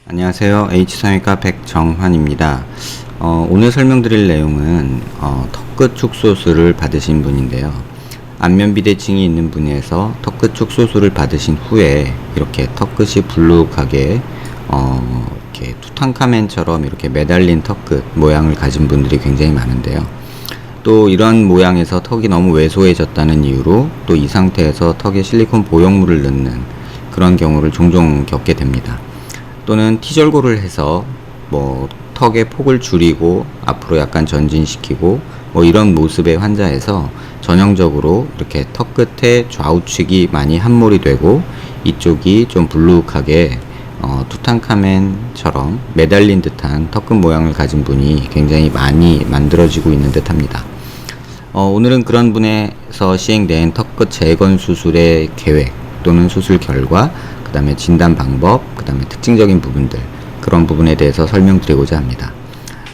안녕하세요. H성형외과 백정환입니다. 오늘 설명드릴 내용은 턱끝 축소술을 받으신 분인데요. 안면 비대칭이 있는 분에서 턱끝 축소술을 받으신 후에 이렇게 턱끝이 불룩하게 이렇게 투탕카멘처럼 이렇게 매달린 턱끝 모양을 가진 분들이 굉장히 많은데요. 또 이런 모양에서 턱이 너무 왜소해졌다는 이유로 또 이 상태에서 턱에 실리콘 보형물을 넣는 그런 경우를 종종 겪게 됩니다. 또는 T절골을 해서 턱의 폭을 줄이고 앞으로 약간 전진시키고 이런 모습의 환자에서 전형적으로 이렇게 턱 끝에 좌우측이 많이 함몰이 되고 이쪽이 좀 불룩하게 투탕카멘처럼 매달린 듯한 턱끝 모양을 가진 분이 굉장히 많이 만들어지고 있는 듯 합니다. 오늘은 그런 분에서 시행된 턱끝 재건 수술의 계획 또는 수술 결과, 그 다음에 진단 방법, 그 다음에 특징적인 부분들, 그런 부분에 대해서 설명드리고자 합니다.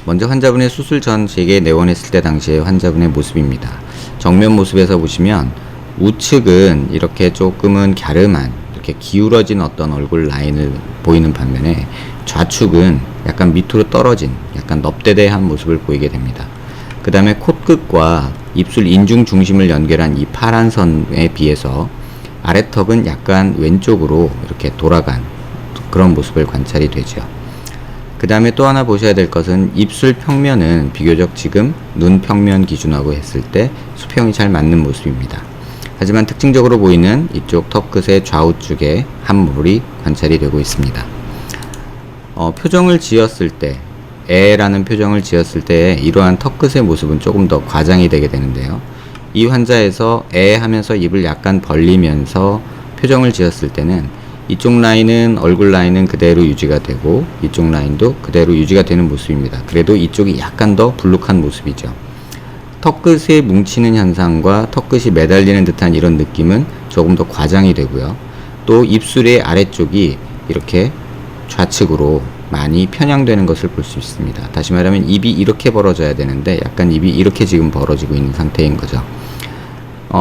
먼저 환자분의 수술 전 제게 내원했을 때 당시의 환자분의 모습입니다. 정면 모습에서 보시면 우측은 이렇게 조금은 갸름한 이렇게 기울어진 어떤 얼굴 라인을 보이는 반면에 좌측은 약간 밑으로 떨어진 약간 넙대대한 모습을 보이게 됩니다. 그 다음에 콧끝과 입술 인중 중심을 연결한 이 파란 선에 비해서 아래턱은 약간 왼쪽으로 이렇게 돌아간 그런 모습을 관찰이 되죠. 그 다음에 또 하나 보셔야 될 것은 입술 평면은 비교적 지금 눈 평면 기준하고 했을 때 수평이 잘 맞는 모습입니다. 하지만 특징적으로 보이는 이쪽 턱끝의 좌우쪽에 함몰이 관찰이 되고 있습니다. 표정을 지었을 때, 라는 표정을 지었을 때 이러한 턱끝의 모습은 조금 더 과장이 되게 되는데요. 이 환자에서 하면서 입을 약간 벌리면서 표정을 지었을 때는 이쪽 라인은 얼굴 라인은 그대로 유지가 되고 이쪽 라인도 그대로 유지가 되는 모습입니다. 그래도 이쪽이 약간 더 불룩한 모습이죠. 턱끝에 뭉치는 현상과 턱끝이 매달리는 듯한 이런 느낌은 조금 더 과장이 되고요. 또 입술의 아래쪽이 이렇게 좌측으로 많이 편향되는 것을 볼 수 있습니다. 다시 말하면 입이 이렇게 벌어져야 되는데 약간 입이 이렇게 지금 벌어지고 있는 상태인 거죠.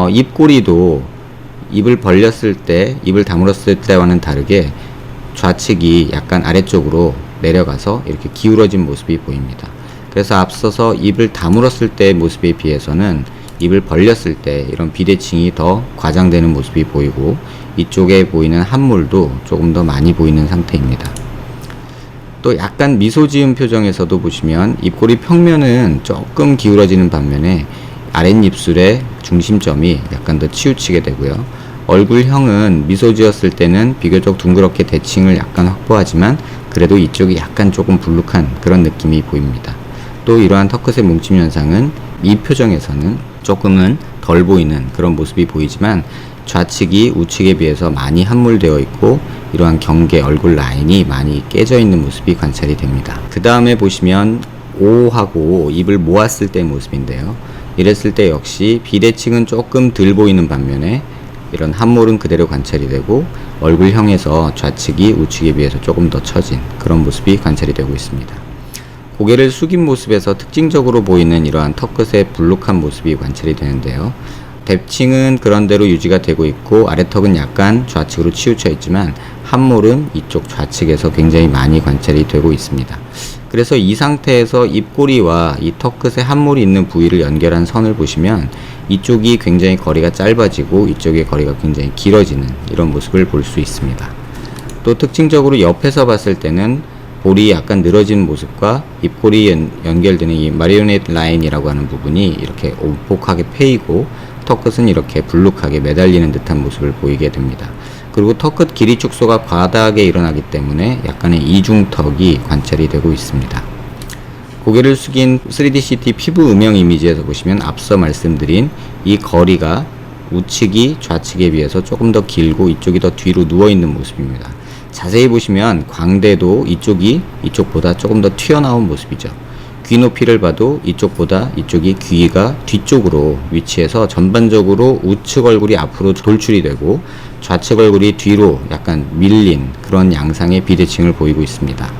입꼬리도 입을 벌렸을 때, 입을 다물었을 때와는 다르게 좌측이 약간 아래쪽으로 내려가서 이렇게 기울어진 모습이 보입니다. 그래서 앞서서 입을 다물었을 때의 모습에 비해서는 입을 벌렸을 때 이런 비대칭이 더 과장되는 모습이 보이고 이쪽에 보이는 함몰도 조금 더 많이 보이는 상태입니다. 또 약간 미소 지은 표정에서도 보시면 입꼬리 평면은 조금 기울어지는 반면에 아랫입술의 중심점이 약간 더 치우치게 되고요. 얼굴형은 미소 지었을 때는 비교적 둥그렇게 대칭을 약간 확보하지만 그래도 이쪽이 약간 조금 불룩한 그런 느낌이 보입니다. 또 이러한 턱끝의 뭉침 현상은 이 표정에서는 조금은 덜 보이는 그런 모습이 보이지만 좌측이 우측에 비해서 많이 함몰되어 있고 이러한 경계 얼굴 라인이 많이 깨져 있는 모습이 관찰이 됩니다. 그 다음에 보시면 O하고 입을 모았을 때의 모습인데요. 이랬을 때 역시 비대칭은 조금 덜 보이는 반면에 이런 함몰은 그대로 관찰이 되고 얼굴형에서 좌측이 우측에 비해서 조금 더 처진 그런 모습이 관찰이 되고 있습니다. 고개를 숙인 모습에서 특징적으로 보이는 이러한 턱끝의 불룩한 모습이 관찰이 되는데요. 대칭은 그런대로 유지가 되고 있고 아래턱은 약간 좌측으로 치우쳐 있지만 함몰은 이쪽 좌측에서 굉장히 많이 관찰이 되고 있습니다. 그래서 이 상태에서 입꼬리와 이 턱끝에 함몰이 있는 부위를 연결한 선을 보시면 이쪽이 굉장히 거리가 짧아지고 이쪽의 거리가 굉장히 길어지는 이런 모습을 볼 수 있습니다. 또 특징적으로 옆에서 봤을 때는 볼이 약간 늘어진 모습과 입꼬리 연결되는 이 마리오넷 라인이라고 하는 부분이 이렇게 오목하게 패이고 턱끝은 이렇게 불룩하게 매달리는 듯한 모습을 보이게 됩니다. 그리고 턱끝 길이 축소가 과다하게 일어나기 때문에 약간의 이중턱이 관찰이 되고 있습니다. 고개를 숙인 3D CT 피부 음영 이미지에서 보시면 앞서 말씀드린 이 거리가 우측이 좌측에 비해서 조금 더 길고 이쪽이 더 뒤로 누워있는 모습입니다. 자세히 보시면 광대도 이쪽보다 조금 더 튀어나온 모습이죠. 귀 높이를 봐도 이쪽보다 이쪽이 귀가 뒤쪽으로 위치해서 전반적으로 우측 얼굴이 앞으로 돌출이 되고 좌측 얼굴이 뒤로 약간 밀린 그런 양상의 비대칭을 보이고 있습니다.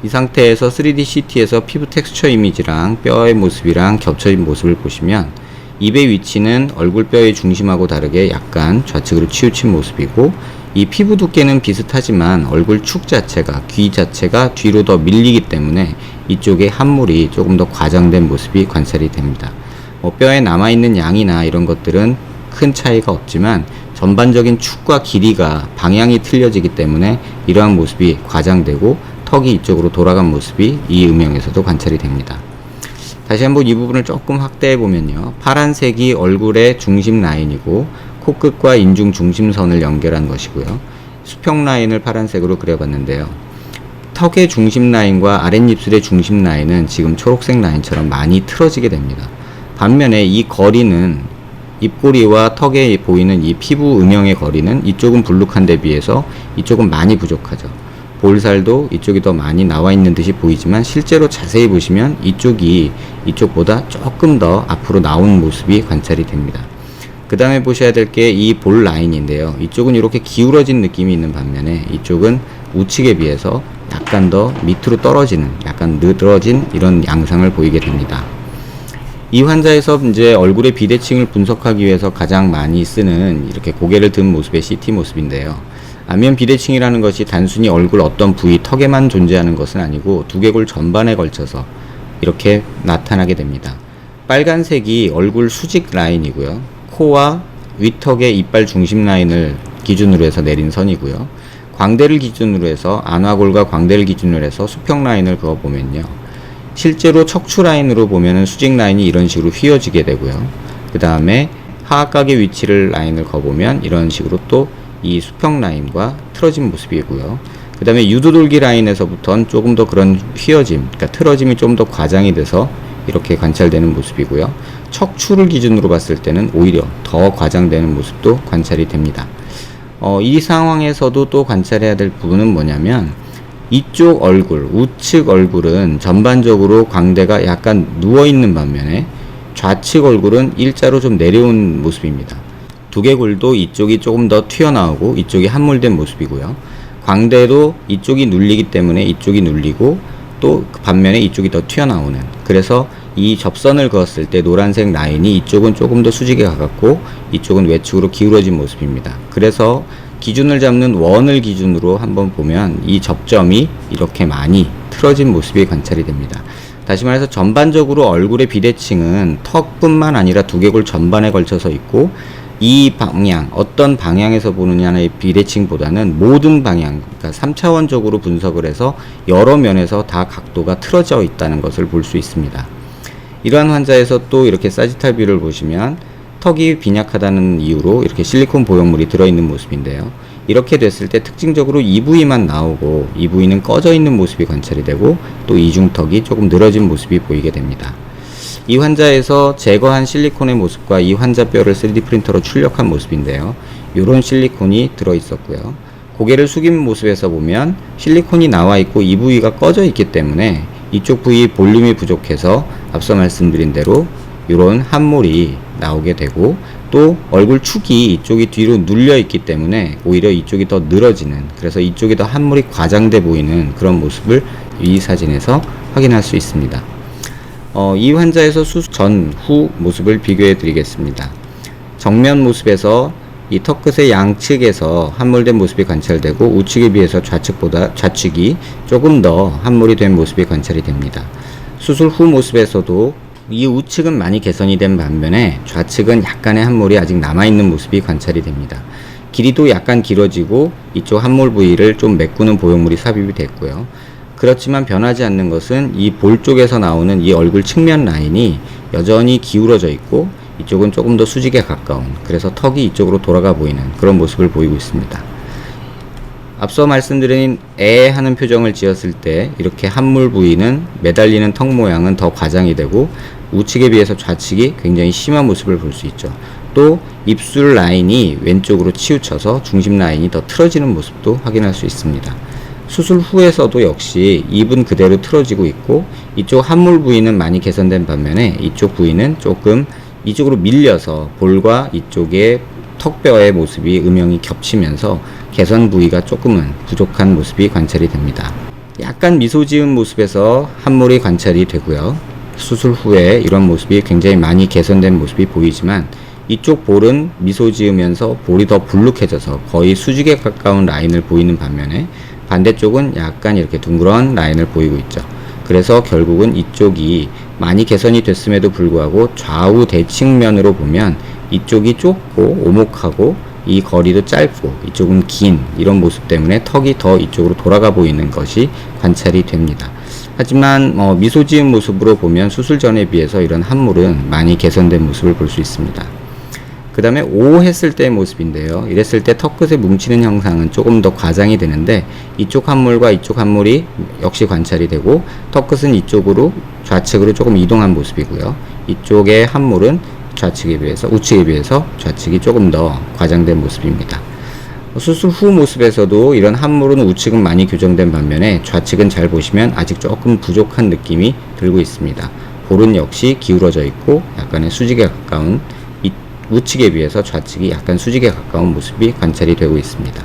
이 상태에서 3D CT에서 피부 텍스처 이미지랑 뼈의 모습이랑 겹쳐진 모습을 보시면 입의 위치는 얼굴 뼈의 중심하고 다르게 약간 좌측으로 치우친 모습이고, 이 피부 두께는 비슷하지만 얼굴 축 자체가, 귀 자체가 뒤로 더 밀리기 때문에 이쪽에 함몰이 조금 더 과장된 모습이 관찰이 됩니다. 뼈에 남아있는 양이나 이런 것들은 큰 차이가 없지만 전반적인 축과 길이가 방향이 틀려지기 때문에 이러한 모습이 과장되고 턱이 이쪽으로 돌아간 모습이 이 음영에서도 관찰이 됩니다. 다시 한번 이 부분을 조금 확대해 보면요, 파란색이 얼굴의 중심 라인이고 코끝과 인중 중심선을 연결한 것이고요, 수평 라인을 파란색으로 그려봤는데요, 턱의 중심 라인과 아랫입술의 중심 라인은 지금 초록색 라인처럼 많이 틀어지게 됩니다. 반면에 이 거리는 입꼬리와 턱에 보이는 이 피부 음영의 거리는 이쪽은 불룩한 데 비해서 이쪽은 많이 부족하죠. 볼살도 이쪽이 더 많이 나와 있는 듯이 보이지만 실제로 자세히 보시면 이쪽이 이쪽보다 조금 더 앞으로 나온 모습이 관찰이 됩니다. 그 다음에 보셔야 될 게 이 볼 라인인데요, 이쪽은 이렇게 기울어진 느낌이 있는 반면에 이쪽은 우측에 비해서 약간 더 밑으로 떨어지는, 약간 늘어진 이런 양상을 보이게 됩니다. 이 환자에서 이제 얼굴의 비대칭을 분석하기 위해서 가장 많이 쓰는 이렇게 고개를 든 모습의 CT 모습인데요, 안면 비대칭이라는 것이 단순히 얼굴 어떤 부위, 턱에만 존재하는 것은 아니고 두개골 전반에 걸쳐서 이렇게 나타나게 됩니다. 빨간색이 얼굴 수직 라인이고요, 코와 윗턱의 이빨 중심 라인을 기준으로 해서 내린 선이고요, 광대를 기준으로 해서 안화골과 광대를 기준으로 해서 수평 라인을 그어보면요, 실제로 척추 라인으로 보면은 수직 라인이 이런 식으로 휘어지게 되고요, 그 다음에 하악각의 위치를 라인을 그어보면 이런 식으로 또 이 수평 라인과 틀어진 모습이고요, 그 다음에 유두돌기 라인에서부터는 조금 더 그런 휘어짐, 그러니까 틀어짐이 좀 더 과장이 돼서 이렇게 관찰되는 모습이고요, 척추를 기준으로 봤을 때는 오히려 더 과장되는 모습도 관찰이 됩니다. 이 상황에서도 또 관찰해야 될 부분은 뭐냐면, 이쪽 얼굴, 우측 얼굴은 전반적으로 광대가 약간 누워있는 반면에 좌측 얼굴은 일자로 좀 내려온 모습입니다. 두개골도 이쪽이 조금 더 튀어나오고 이쪽이 함몰된 모습이고요, 광대도 이쪽이 눌리기 때문에 이쪽이 눌리고 또 반면에 이쪽이 더 튀어나오는, 그래서 이 접선을 그었을 때 노란색 라인이 이쪽은 조금 더 수직에 가깝고 이쪽은 외측으로 기울어진 모습입니다. 그래서 기준을 잡는 원을 기준으로 한번 보면 이 접점이 이렇게 많이 틀어진 모습이 관찰이 됩니다. 다시 말해서 전반적으로 얼굴의 비대칭은 턱뿐만 아니라 두개골 전반에 걸쳐서 있고, 이 방향, 어떤 방향에서 보느냐의 비대칭보다는 모든 방향, 그러니까 3차원적으로 분석을 해서 여러 면에서 다 각도가 틀어져 있다는 것을 볼 수 있습니다. 이러한 환자에서 또 이렇게 사지탈 뷰를 보시면 턱이 빈약하다는 이유로 이렇게 실리콘 보형물이 들어있는 모습인데요, 이렇게 됐을 때 특징적으로 이 부위만 나오고 이 부위는 꺼져 있는 모습이 관찰이 되고 또 이중턱이 조금 늘어진 모습이 보이게 됩니다. 이 환자에서 제거한 실리콘의 모습과 이 환자 뼈를 3D 프린터로 출력한 모습인데요, 이런 실리콘이 들어있었고요, 고개를 숙인 모습에서 보면 실리콘이 나와 있고 이 부위가 꺼져 있기 때문에 이쪽 부위 볼륨이 부족해서 앞서 말씀드린 대로 이런 함몰이 나오게 되고, 또 얼굴 축이 이쪽이 뒤로 눌려 있기 때문에 오히려 이쪽이 더 늘어지는, 그래서 이쪽이 더 함몰이 과장돼 보이는 그런 모습을 이 사진에서 확인할 수 있습니다. 이 환자에서 수술 전, 후 모습을 비교해 드리겠습니다. 정면 모습에서 이 턱끝의 양측에서 함몰된 모습이 관찰되고 우측에 비해서 좌측이 조금 더 함몰이 된 모습이 관찰이 됩니다. 수술 후 모습에서도 이 우측은 많이 개선이 된 반면에 좌측은 약간의 함몰이 아직 남아있는 모습이 관찰이 됩니다. 길이도 약간 길어지고 이쪽 함몰 부위를 좀 메꾸는 보형물이 삽입이 됐고요. 그렇지만 변하지 않는 것은 이 볼 쪽에서 나오는 이 얼굴 측면 라인이 여전히 기울어져 있고 이쪽은 조금 더 수직에 가까운, 그래서 턱이 이쪽으로 돌아가 보이는 그런 모습을 보이고 있습니다. 앞서 말씀드린 애 하는 표정을 지었을 때 이렇게 함몰 부위는 매달리는 턱 모양은 더 과장이 되고 우측에 비해서 좌측이 굉장히 심한 모습을 볼 수 있죠. 또 입술 라인이 왼쪽으로 치우쳐서 중심 라인이 더 틀어지는 모습도 확인할 수 있습니다. 수술 후에서도 역시 입은 그대로 틀어지고 있고 이쪽 함몰 부위는 많이 개선된 반면에 이쪽 부위는 조금 이쪽으로 밀려서 볼과 이쪽의 턱뼈의 모습이 음영이 겹치면서 개선 부위가 조금은 부족한 모습이 관찰이 됩니다. 약간 미소 지은 모습에서 함몰이 관찰이 되고요. 수술 후에 이런 모습이 굉장히 많이 개선된 모습이 보이지만 이쪽 볼은 미소 지으면서 볼이 더 불룩해져서 거의 수직에 가까운 라인을 보이는 반면에 반대쪽은 약간 이렇게 둥그런 라인을 보이고 있죠. 그래서 결국은 이쪽이 많이 개선이 됐음에도 불구하고 좌우 대칭면으로 보면 이쪽이 좁고 오목하고 이 거리도 짧고 이쪽은 긴 이런 모습 때문에 턱이 더 이쪽으로 돌아가 보이는 것이 관찰이 됩니다. 하지만 미소 지은 모습으로 보면 수술 전에 비해서 이런 함몰은 많이 개선된 모습을 볼 수 있습니다. 그 다음에 O 했을 때의 모습인데요. 이랬을 때 턱끝에 뭉치는 형상은 조금 더 과장이 되는데 이쪽 함몰과 이쪽 함몰이 역시 관찰이 되고 턱끝은 이쪽으로 좌측으로 조금 이동한 모습이고요. 이쪽의 함몰은 좌측에 비해서 우측에 비해서 좌측이 조금 더 과장된 모습입니다. 수술 후 모습에서도 이런 함몰은 우측은 많이 교정된 반면에 좌측은 잘 보시면 아직 조금 부족한 느낌이 들고 있습니다. 볼은 역시 기울어져 있고 약간의 수직에 가까운 우측에 비해서 좌측이 약간 수직에 가까운 모습이 관찰이 되고 있습니다.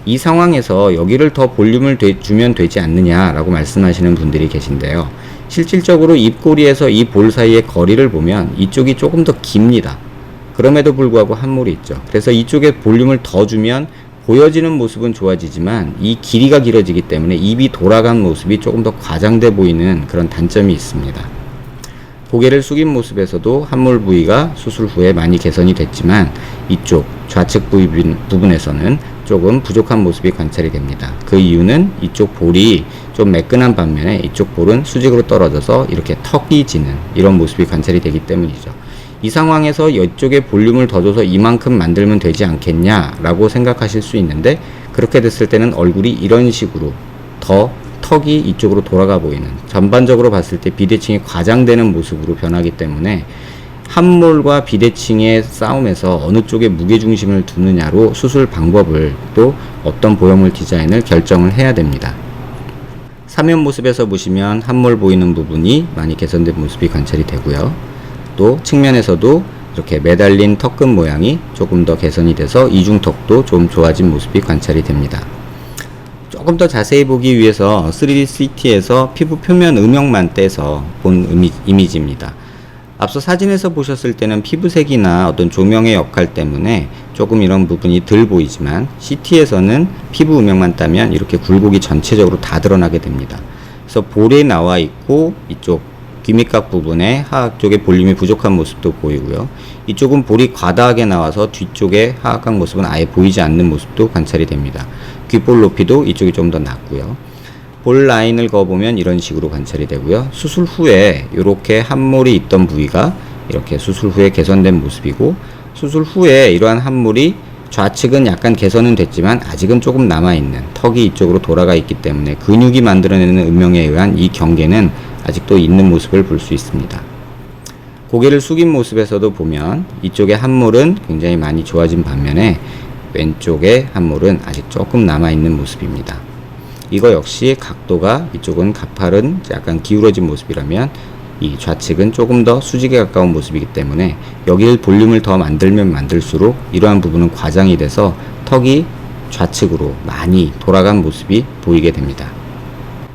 이 상황에서 여기를 더 볼륨을 주면 되지 않느냐라고 말씀하시는 분들이 계신데요. 실질적으로 입꼬리에서 이 볼 사이의 거리를 보면 이쪽이 조금 더 깁니다. 그럼에도 불구하고 함몰이 있죠. 그래서 이쪽에 볼륨을 더 주면 보여지는 모습은 좋아지지만 이 길이가 길어지기 때문에 입이 돌아간 모습이 조금 더 과장돼 보이는 그런 단점이 있습니다. 고개를 숙인 모습에서도 함몰 부위가 수술 후에 많이 개선이 됐지만 이쪽 좌측 부분에서는 조금 부족한 모습이 관찰이 됩니다. 그 이유는 이쪽 볼이 좀 매끈한 반면에 이쪽 볼은 수직으로 떨어져서 이렇게 턱이 지는 이런 모습이 관찰이 되기 때문이죠. 이 상황에서 이쪽에 볼륨을 더 줘서 이만큼 만들면 되지 않겠냐 라고 생각하실 수 있는데 그렇게 됐을 때는 얼굴이 이런 식으로 더 턱이 이쪽으로 돌아가 보이는 전반적으로 봤을 때 비대칭이 과장되는 모습으로 변하기 때문에 함몰과 비대칭의 싸움에서 어느 쪽에 무게중심을 두느냐로 수술 방법을 또 어떤 보형물 디자인을 결정을 해야 됩니다. 사면 모습에서 보시면 함몰 보이는 부분이 많이 개선된 모습이 관찰이 되고요. 또 측면에서도 이렇게 매달린 턱끝 모양이 조금 더 개선이 돼서 이중턱도 좀 좋아진 모습이 관찰이 됩니다. 조금 더 자세히 보기 위해서 3D CT에서 피부 표면 음영만 떼서 본 이미지입니다. 앞서 사진에서 보셨을 때는 피부색이나 어떤 조명의 역할 때문에 조금 이런 부분이 덜 보이지만 CT에서는 피부 음영만 따면 이렇게 굴곡이 전체적으로 다 드러나게 됩니다. 그래서 볼에 나와 있고 이쪽 귀밑각 부분에 하악 쪽에 볼륨이 부족한 모습도 보이고요. 이쪽은 볼이 과다하게 나와서 뒤쪽의 하악각 모습은 아예 보이지 않는 모습도 관찰이 됩니다. 귓볼 높이도 이쪽이 좀 더 낮고요. 볼 라인을 그어보면 이런 식으로 관찰이 되고요. 수술 후에 이렇게 함몰이 있던 부위가 이렇게 수술 후에 개선된 모습이고 수술 후에 이러한 함몰이 좌측은 약간 개선은 됐지만 아직은 조금 남아있는 턱이 이쪽으로 돌아가 있기 때문에 근육이 만들어내는 음영에 의한 이 경계는 아직도 있는 모습을 볼 수 있습니다. 고개를 숙인 모습에서도 보면 이쪽의 함몰은 굉장히 많이 좋아진 반면에 왼쪽의 함몰은 아직 조금 남아있는 모습입니다. 이거 역시 각도가 이쪽은 가팔은 약간 기울어진 모습이라면 이 좌측은 조금 더 수직에 가까운 모습이기 때문에 여기를 볼륨을 더 만들면 만들수록 이러한 부분은 과장이 돼서 턱이 좌측으로 많이 돌아간 모습이 보이게 됩니다.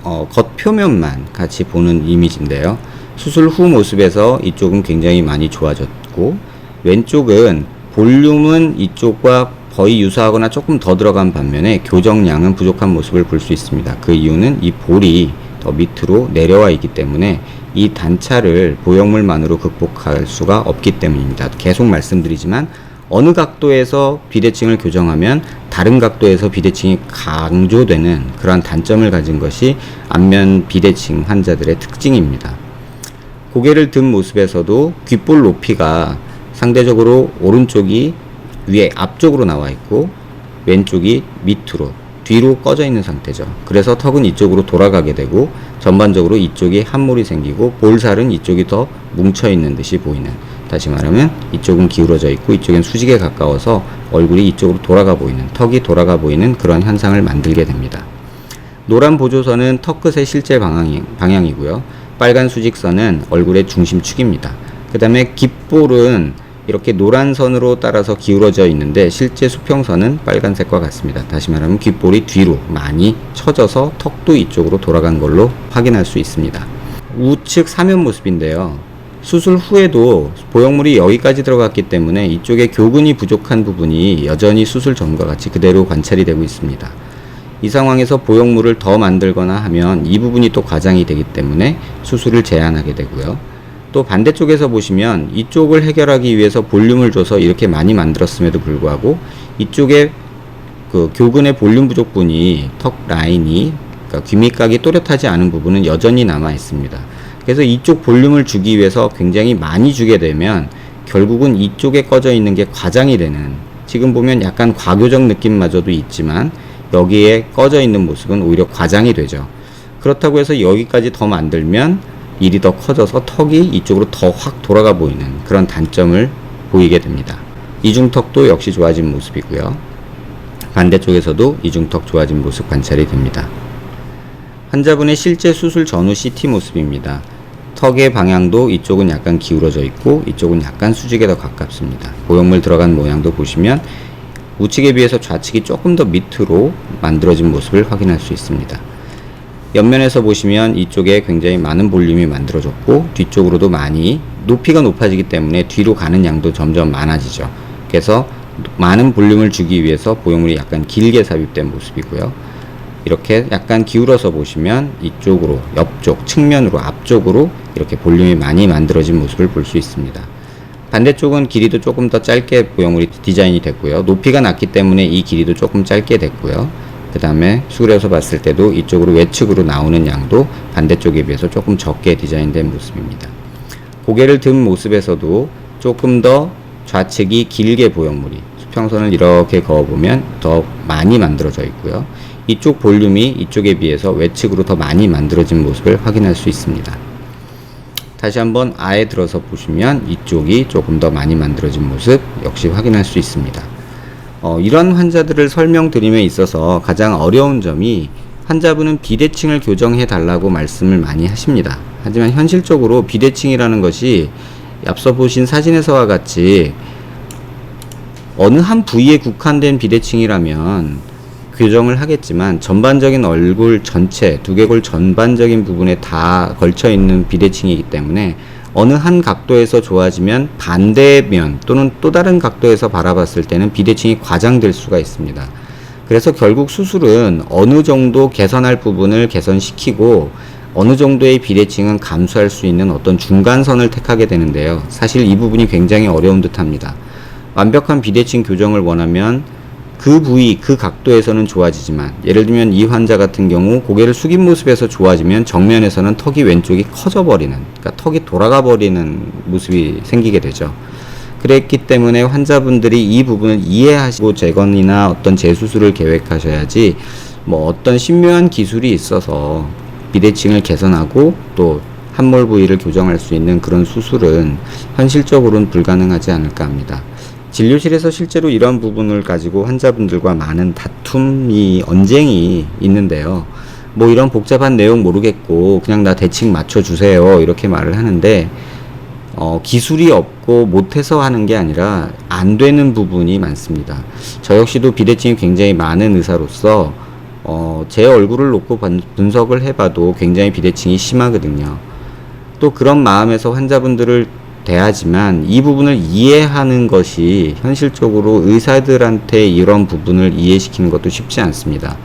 겉표면만 같이 보는 이미지인데요. 수술 후 모습에서 이쪽은 굉장히 많이 좋아졌고 왼쪽은 볼륨은 이쪽과 거의 유사하거나 조금 더 들어간 반면에 교정량은 부족한 모습을 볼 수 있습니다. 그 이유는 이 볼이 더 밑으로 내려와 있기 때문에 이 단차를 보형물만으로 극복할 수가 없기 때문입니다. 계속 말씀드리지만 어느 각도에서 비대칭을 교정하면 다른 각도에서 비대칭이 강조되는 그러한 단점을 가진 것이 안면 비대칭 환자들의 특징입니다. 고개를 든 모습에서도 귓볼 높이가 상대적으로 오른쪽이 위에 앞쪽으로 나와 있고 왼쪽이 밑으로 뒤로 꺼져 있는 상태죠. 그래서 턱은 이쪽으로 돌아가게 되고 전반적으로 이쪽이 함몰이 생기고 볼살은 이쪽이 더 뭉쳐 있는 듯이 보이는, 다시 말하면 이쪽은 기울어져 있고 이쪽은 수직에 가까워서 얼굴이 이쪽으로 돌아가 보이는, 턱이 돌아가 보이는 그런 현상을 만들게 됩니다. 노란 보조선은 턱끝의 실제 방향이고요. 빨간 수직선은 얼굴의 중심축입니다. 그 다음에 귓볼은 이렇게 노란 선으로 따라서 기울어져 있는데 실제 수평선은 빨간색과 같습니다. 다시 말하면 귓볼이 뒤로 많이 처져서 턱도 이쪽으로 돌아간 걸로 확인할 수 있습니다. 우측 사면 모습인데요. 수술 후에도 보형물이 여기까지 들어갔기 때문에 이쪽에 교근이 부족한 부분이 여전히 수술 전과 같이 그대로 관찰이 되고 있습니다. 이 상황에서 보형물을 더 만들거나 하면 이 부분이 또 과장이 되기 때문에 수술을 제한하게 되고요. 또 반대쪽에서 보시면 이쪽을 해결하기 위해서 볼륨을 줘서 이렇게 많이 만들었음에도 불구하고 이쪽에 그 교근의 볼륨 부족분이 턱 라인이 그러니까 귀밑각이 또렷하지 않은 부분은 여전히 남아 있습니다. 그래서 이쪽 볼륨을 주기 위해서 굉장히 많이 주게 되면 결국은 이쪽에 꺼져 있는 게 과장이 되는, 지금 보면 약간 과교적 느낌마저도 있지만 여기에 꺼져 있는 모습은 오히려 과장이 되죠. 그렇다고 해서 여기까지 더 만들면 일이 더 커져서 턱이 이쪽으로 더 확 돌아가 보이는 그런 단점을 보이게 됩니다. 이중턱도 역시 좋아진 모습이고요. 반대쪽에서도 이중턱 좋아진 모습 관찰이 됩니다. 환자분의 실제 수술 전후 CT 모습입니다. 턱의 방향도 이쪽은 약간 기울어져 있고 이쪽은 약간 수직에 더 가깝습니다. 보형물 들어간 모양도 보시면 우측에 비해서 좌측이 조금 더 밑으로 만들어진 모습을 확인할 수 있습니다. 옆면에서 보시면 이쪽에 굉장히 많은 볼륨이 만들어졌고 뒤쪽으로도 많이 높이가 높아지기 때문에 뒤로 가는 양도 점점 많아지죠. 그래서 많은 볼륨을 주기 위해서 보형물이 약간 길게 삽입된 모습이고요. 이렇게 약간 기울어서 보시면 이쪽으로, 옆쪽, 측면으로, 앞쪽으로 이렇게 볼륨이 많이 만들어진 모습을 볼 수 있습니다. 반대쪽은 길이도 조금 더 짧게 보형물이 디자인이 됐고요. 높이가 낮기 때문에 이 길이도 조금 짧게 됐고요. 그 다음에 수그려서 봤을 때도 이쪽으로 외측으로 나오는 양도 반대쪽에 비해서 조금 적게 디자인된 모습입니다. 고개를 든 모습에서도 조금 더 좌측이 길게 보형물이, 수평선을 이렇게 그어보면 더 많이 만들어져 있고요. 이쪽 볼륨이 이쪽에 비해서 외측으로 더 많이 만들어진 모습을 확인할 수 있습니다. 다시 한번 아예 들어서 보시면 이쪽이 조금 더 많이 만들어진 모습 역시 확인할 수 있습니다. 이런 환자들을 설명드림에 있어서 가장 어려운 점이 환자분은 비대칭을 교정해 달라고 말씀을 많이 하십니다. 하지만 현실적으로 비대칭이라는 것이 앞서 보신 사진에서와 같이 어느 한 부위에 국한된 비대칭이라면 교정을 하겠지만 전반적인 얼굴 전체, 두개골 전반적인 부분에 다 걸쳐 있는 비대칭이기 때문에 어느 한 각도에서 좋아지면 반대면 또는 또 다른 각도에서 바라봤을 때는 비대칭이 과장될 수가 있습니다. 그래서 결국 수술은 어느 정도 개선할 부분을 개선시키고 어느 정도의 비대칭은 감수할 수 있는 어떤 중간선을 택하게 되는데요. 사실 이 부분이 굉장히 어려운 듯합니다. 완벽한 비대칭 교정을 원하면 그 부위, 그 각도에서는 좋아지지만, 예를 들면 이 환자 같은 경우 고개를 숙인 모습에서 좋아지면 정면에서는 턱이 왼쪽이 커져 버리는, 그러니까 턱이 돌아가 버리는 모습이 생기게 되죠. 그랬기 때문에 환자분들이 이 부분을 이해하시고 재건이나 어떤 재수술을 계획하셔야지 뭐 어떤 신묘한 기술이 있어서 비대칭을 개선하고 또 함몰 부위를 교정할 수 있는 그런 수술은 현실적으로는 불가능하지 않을까 합니다. 진료실에서 실제로 이런 부분을 가지고 환자분들과 많은 다툼이, 언쟁이 있는데요. 뭐 이런 복잡한 내용 모르겠고 그냥 나 대칭 맞춰주세요 이렇게 말을 하는데 기술이 없고 못해서 하는 게 아니라 안 되는 부분이 많습니다. 저 역시도 비대칭이 굉장히 많은 의사로서 제 얼굴을 놓고 분석을 해봐도 굉장히 비대칭이 심하거든요. 또 그런 마음에서 환자분들을 대하지만 이 부분을 이해하는 것이 현실적으로 의사들한테 이런 부분을 이해시키는 것도 쉽지 않습니다.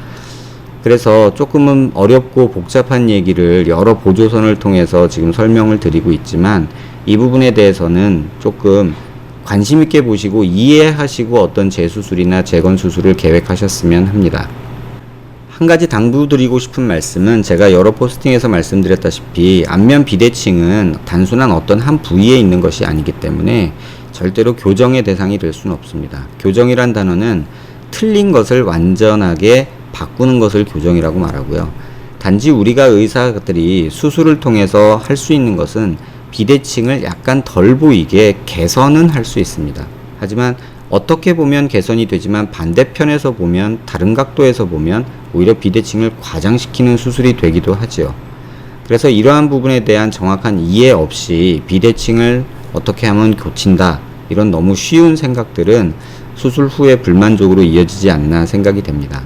그래서 조금은 어렵고 복잡한 얘기를 여러 보조선을 통해서 지금 설명을 드리고 있지만 이 부분에 대해서는 조금 관심 있게 보시고 이해하시고 어떤 재수술이나 재건수술을 계획하셨으면 합니다. 한 가지 당부드리고 싶은 말씀은 제가 여러 포스팅에서 말씀드렸다시피 안면 비대칭은 단순한 어떤 한 부위에 있는 것이 아니기 때문에 절대로 교정의 대상이 될 수는 없습니다. 교정이란 단어는 틀린 것을 완전하게 바꾸는 것을 교정이라고 말하고요. 단지 우리가 의사들이 수술을 통해서 할 수 있는 것은 비대칭을 약간 덜 보이게 개선은 할 수 있습니다. 하지만 어떻게 보면 개선이 되지만 반대편에서 보면, 다른 각도에서 보면 오히려 비대칭을 과장시키는 수술이 되기도 하지요. 그래서 이러한 부분에 대한 정확한 이해 없이 비대칭을 어떻게 하면 고친다 이런 너무 쉬운 생각들은 수술 후에 불만족으로 이어지지 않나 생각이 됩니다.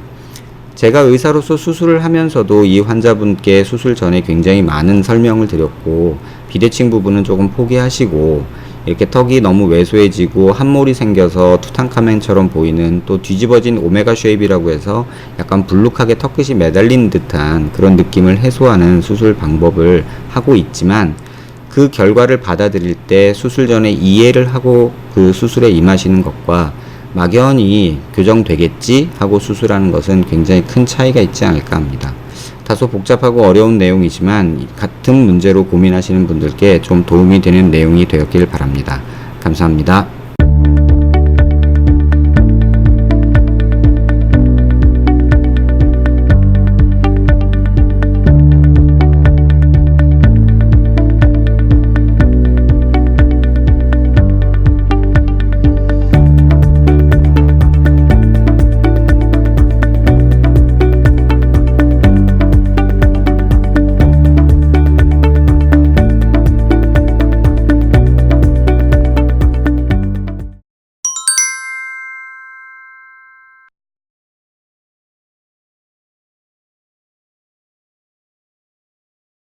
제가 의사로서 수술을 하면서도 이 환자분께 수술 전에 굉장히 많은 설명을 드렸고, 비대칭 부분은 조금 포기하시고, 이렇게 턱이 너무 왜소해지고 함몰이 생겨서 투탕카멘처럼 보이는, 또 뒤집어진 오메가 쉐입이라고 해서 약간 불룩하게 턱끝이 매달린 듯한 그런 느낌을 해소하는 수술 방법을 하고 있지만, 그 결과를 받아들일 때 수술 전에 이해를 하고 그 수술에 임하시는 것과 막연히 교정되겠지 하고 수술하는 것은 굉장히 큰 차이가 있지 않을까 합니다. 다소 복잡하고 어려운 내용이지만 같은 문제로 고민하시는 분들께 좀 도움이 되는 내용이 되었길 바랍니다. 감사합니다.